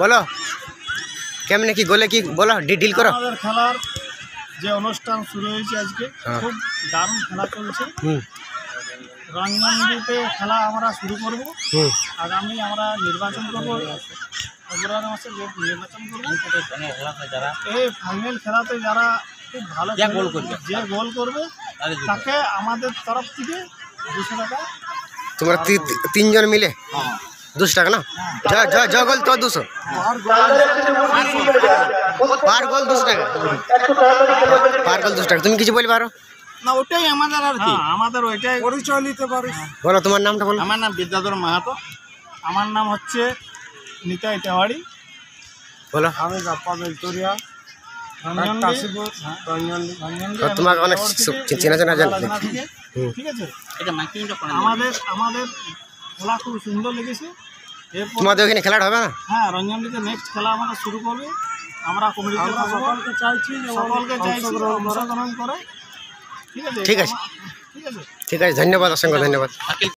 বলো কেমনে কি গোলে কি বলো ডিল করো। আমাদের খেলার যে অনুষ্ঠান শুরু হয়েছে আজকে খুব দারুণ খেলা চলছে। রঞ্জনডিতে খেলা আমরা শুরু করব। আগামী আমরা নির্বাচন করব, ফেব্রুয়ারি মাসে নির্বাচন করব। এই ফাইনাল খেলাতে যারা খুব ভালো যে গোল করবে তাকে আমাদের তরফ থেকে 200 টাকা। তোমরা তিনজন মিলে 200 টাকা না? যা গোল তো 200 পার গোল 200 টাকা পার গোল 200 টাকা। তুমি কিছু বলবে আরো? না, ওটাই আমাদের আর কি, আমাদের ওইটাই পরিচয় নিতে পারিস। বলো তোমার নামটা বলো। আমার নাম বিদ্যাধর মাহাতো। আমার নাম হচ্ছে নিতাই তেওয়ারি। বলো। আমি গাপ্পা বেলতরিয়া। তোমাকে অনেক চেনা চেনা জানি। ঠিক আছে, আমাদের খেলা খুব সুন্দর লেগেছে। তোমাদের ওখানে খেলাটা হবে না? হ্যাঁ, রঞ্জনডিতে নেক্সট খেলা আমরা শুরু করবে। আমরা কমিটিতে সকলকে চাইছি অংশগ্রহণ করে। ঠিক আছে, ঠিক আছে, ধন্যবাদ, অসংখ্য ধন্যবাদ।